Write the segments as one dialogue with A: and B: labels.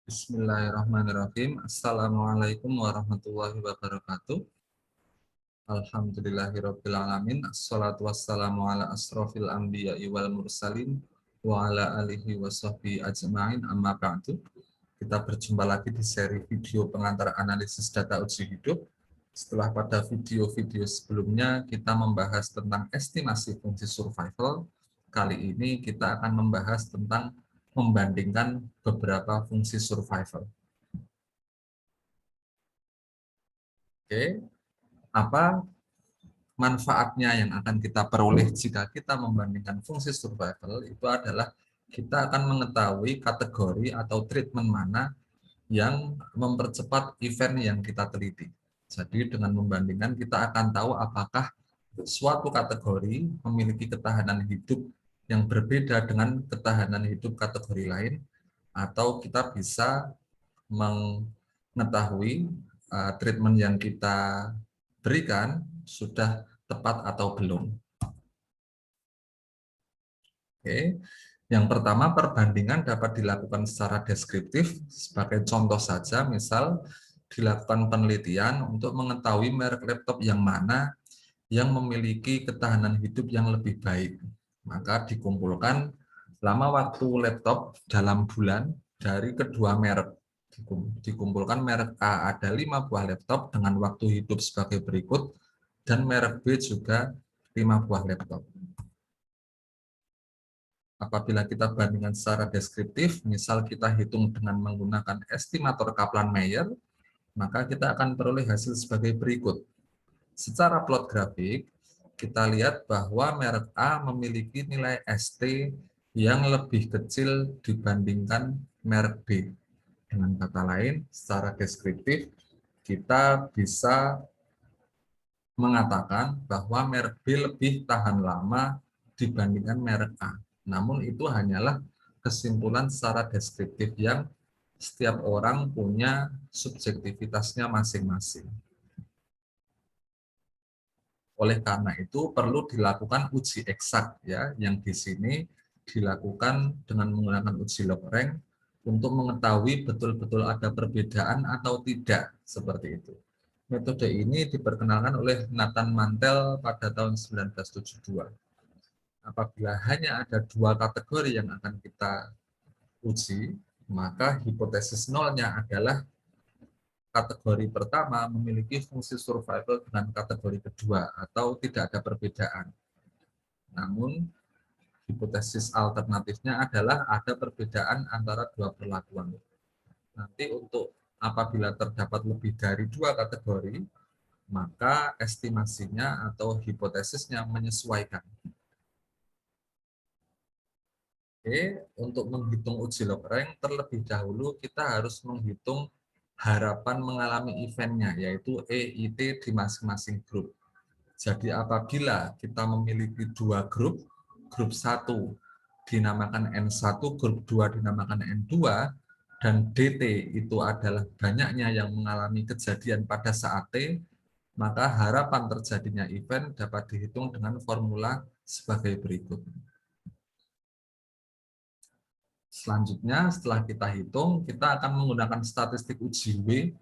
A: Bismillahirrahmanirrahim. Assalamualaikum warahmatullahi wabarakatuh. Alhamdulillahirrabbilalamin. Assalatu wassalamu ala asrofil anbiya'i wal mursalin wa ala alihi wa sahbihi ajma'in amma ba'du. Kita berjumpa lagi di seri video pengantar analisis data uji hidup. Setelah pada video-video sebelumnya kita membahas tentang estimasi fungsi survival, kali ini kita akan membahas tentang membandingkan beberapa fungsi survival. Oke, apa manfaatnya yang akan kita peroleh jika kita membandingkan fungsi survival? Itu adalah kita akan mengetahui kategori atau treatment mana yang mempercepat event yang kita teliti. Jadi dengan membandingkan kita akan tahu apakah suatu kategori memiliki ketahanan hidup yang berbeda dengan ketahanan hidup kategori lain, atau kita bisa mengetahui treatment yang kita berikan sudah tepat atau belum. Oke. Yang pertama, perbandingan dapat dilakukan secara deskriptif. Sebagai contoh saja, misal dilakukan penelitian untuk mengetahui merek laptop yang mana yang memiliki ketahanan hidup yang lebih baik. Maka dikumpulkan lama waktu laptop dalam bulan dari kedua merek. Dikumpulkan merek A ada 5 buah laptop dengan waktu hidup sebagai berikut, dan merek B juga 5 buah laptop. Apabila kita bandingkan secara deskriptif, misal kita hitung dengan menggunakan estimator Kaplan-Meier, maka kita akan peroleh hasil sebagai berikut. Secara plot grafik, kita lihat bahwa merek A memiliki nilai ST yang lebih kecil dibandingkan merek B. Dengan kata lain, secara deskriptif, kita bisa mengatakan bahwa merek B lebih tahan lama dibandingkan merek A. Namun itu hanyalah kesimpulan secara deskriptif yang setiap orang punya subjektivitasnya masing-masing. Oleh karena itu perlu dilakukan uji eksak, ya, yang di sini dilakukan dengan menggunakan uji log rank untuk mengetahui betul-betul ada perbedaan atau tidak, seperti itu. Metode ini diperkenalkan oleh Nathan Mantel pada tahun 1972. Apabila hanya ada 2 kategori yang akan kita uji, maka hipotesis nolnya adalah kategori pertama memiliki fungsi survival dengan kategori kedua atau tidak ada perbedaan. Namun, hipotesis alternatifnya adalah ada perbedaan antara 2 perlakuan. Nanti untuk apabila terdapat lebih dari 2 kategori, maka estimasinya atau hipotesisnya menyesuaikan. Oke, untuk menghitung uji log rank, terlebih dahulu kita harus menghitung harapan mengalami eventnya, yaitu EIT di masing-masing grup. Jadi apabila kita memiliki 2 grup, grup 1 dinamakan N1, grup 2 dinamakan N2, dan DT itu adalah banyaknya yang mengalami kejadian pada saat T, maka harapan terjadinya event dapat dihitung dengan formula sebagai berikut. Selanjutnya, setelah kita hitung, kita akan menggunakan statistik uji W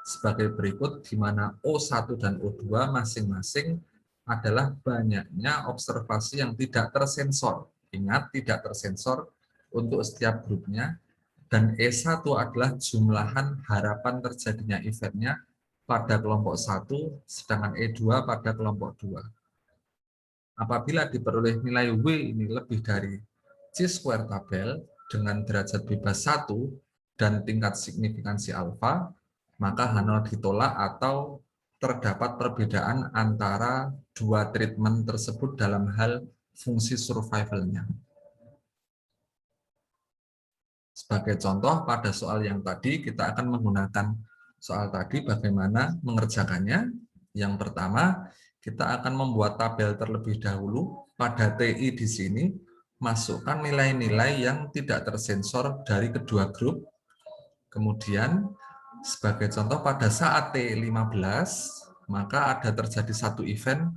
A: sebagai berikut, di mana O1 dan O2 masing-masing adalah banyaknya observasi yang tidak tersensor. Ingat, tidak tersensor untuk setiap grupnya. Dan E1 adalah jumlahan harapan terjadinya eventnya pada kelompok 1, sedangkan E2 pada kelompok 2. Apabila diperoleh nilai W ini lebih dari chi-square tabel dengan derajat bebas 1 dan tingkat signifikansi alfa, maka H0 ditolak atau terdapat perbedaan antara 2 treatment tersebut dalam hal fungsi survival-nya. Sebagai contoh, pada soal yang tadi kita akan menggunakan soal tadi bagaimana mengerjakannya. Yang pertama, kita akan membuat tabel terlebih dahulu. Pada TI di sini, masukkan nilai-nilai yang tidak tersensor dari kedua grup. Kemudian, sebagai contoh pada saat T15, maka ada terjadi 1 event,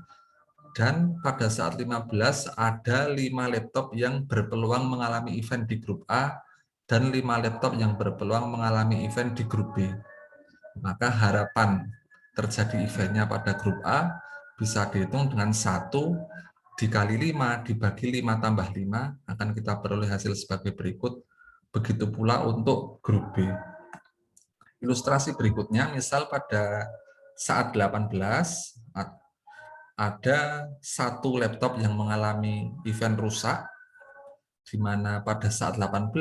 A: dan pada saat 15 ada 5 laptop yang berpeluang mengalami event di grup A, dan 5 laptop yang berpeluang mengalami event di grup B. Maka harapan terjadi eventnya pada grup A bisa dihitung dengan 1 dikali 5 dibagi 5 tambah 5 akan kita peroleh hasil sebagai berikut. Begitu pula untuk grup B. Ilustrasi berikutnya, misal pada saat 18 ada 1 laptop yang mengalami event rusak, di mana pada saat 18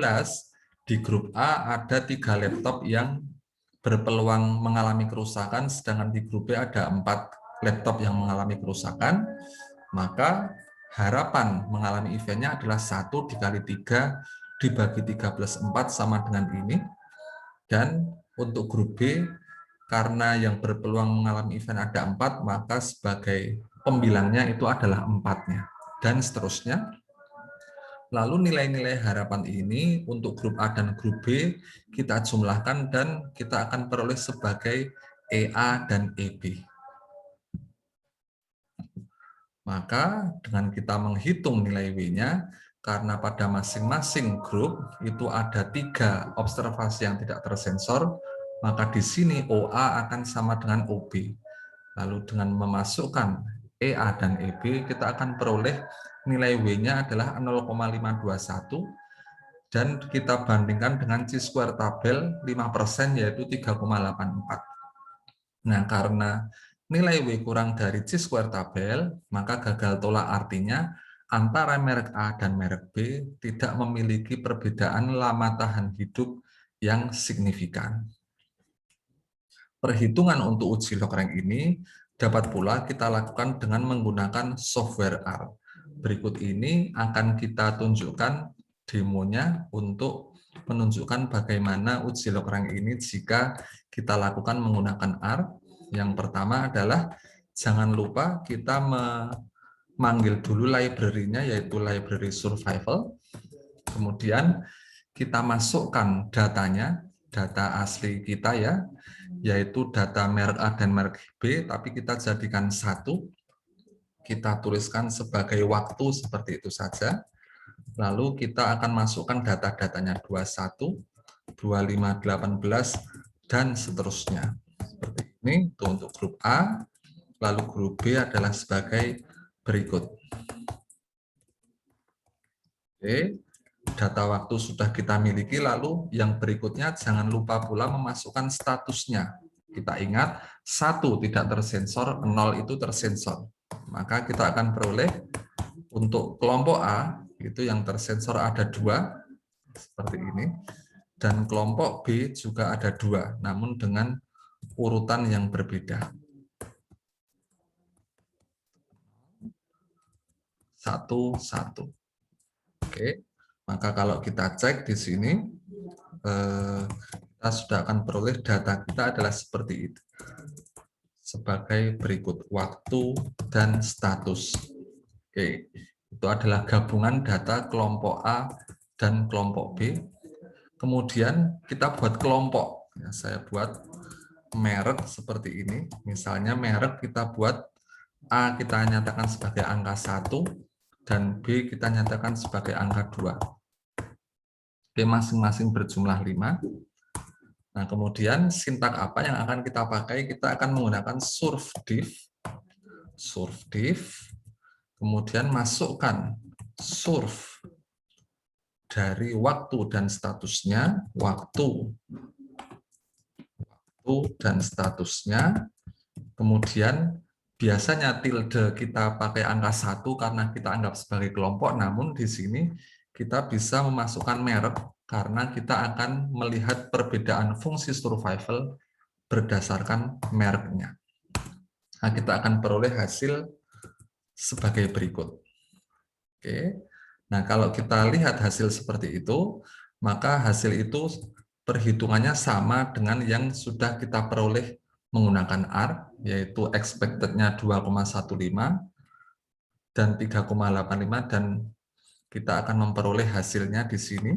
A: di grup A ada 3 laptop yang berpeluang mengalami kerusakan, sedangkan di grup B ada 4 laptop yang mengalami kerusakan, maka harapan mengalami eventnya adalah 1 dikali 3 dibagi 3 plus 4 sama dengan ini. Dan untuk grup B, karena yang berpeluang mengalami event ada 4, maka sebagai pembilangnya itu adalah 4-nya. Dan seterusnya. Lalu nilai-nilai harapan ini untuk grup A dan grup B kita jumlahkan dan kita akan peroleh sebagai EA dan EB. Maka dengan kita menghitung nilai W-nya, karena pada masing-masing grup itu ada 3 observasi yang tidak tersensor, maka di sini OA akan sama dengan OB. Lalu dengan memasukkan EA dan EB, kita akan peroleh nilai W-nya adalah 0,521, dan kita bandingkan dengan chi-square tabel 5% yaitu 3,84. Nah, karena nilai W kurang dari chi-square tabel, maka gagal tolak artinya antara merek A dan merek B tidak memiliki perbedaan lama tahan hidup yang signifikan. Perhitungan untuk uji Log-Rank ini dapat pula kita lakukan dengan menggunakan software R. Berikut ini akan kita tunjukkan demonya untuk menunjukkan bagaimana uji Log-Rank ini jika kita lakukan menggunakan R. Yang pertama adalah jangan lupa kita memanggil dulu library-nya, yaitu library survival. Kemudian kita masukkan datanya, data asli kita ya, yaitu data merek A dan merek B, tapi kita jadikan 1, kita tuliskan sebagai waktu seperti itu saja. Lalu kita akan masukkan data-datanya 21, 25, 18, dan seterusnya. Seperti ini, itu untuk grup A, lalu grup B adalah sebagai berikut. Oke, data waktu sudah kita miliki, lalu yang berikutnya jangan lupa pula memasukkan statusnya. Kita ingat, 1 tidak tersensor, 0 itu tersensor. Maka kita akan peroleh untuk kelompok A, itu yang tersensor ada 2, seperti ini. Dan kelompok B juga ada 2, namun dengan urutan yang berbeda. 1, 1. Oke, maka kalau kita cek di sini, kita sudah akan peroleh data kita adalah seperti itu. Sebagai berikut, waktu dan status. Oke, itu adalah gabungan data kelompok A dan kelompok B. Kemudian kita buat kelompok. Ya, saya buat merek seperti ini. Misalnya merek kita buat A kita nyatakan sebagai angka 1, dan B kita nyatakan sebagai angka 2. Oke, masing-masing berjumlah 5. Nah, kemudian sintak apa yang akan kita pakai? Kita akan menggunakan surfdiff, kemudian masukkan surf dari waktu dan statusnya, kemudian biasanya tilde kita pakai angka 1 karena kita anggap sebagai kelompok, namun di sini kita bisa memasukkan merek karena kita akan melihat perbedaan fungsi survival berdasarkan mereknya. Nah, kita akan peroleh hasil sebagai berikut. Oke. Nah, kalau kita lihat hasil seperti itu, maka hasil itu perhitungannya sama dengan yang sudah kita peroleh menggunakan R, yaitu expected-nya 2,15 dan 3,85, dan kita akan memperoleh hasilnya di sini.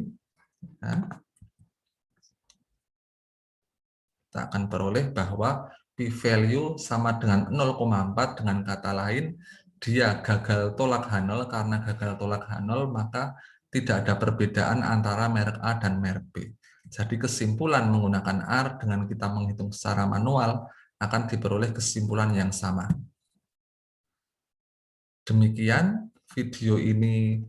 A: Nah, kita akan peroleh bahwa p-value sama dengan 0,4, dengan kata lain dia gagal tolak H0. Karena gagal tolak H0 maka tidak ada perbedaan antara merek A dan merek B. Jadi kesimpulan menggunakan R dengan kita menghitung secara manual akan diperoleh kesimpulan yang sama. Demikian video ini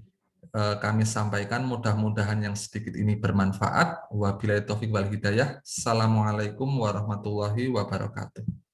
A: kami sampaikan, mudah-mudahan yang sedikit ini bermanfaat. Wabillahi taufiq wal hidayah. Assalamualaikum warahmatullahi wabarakatuh.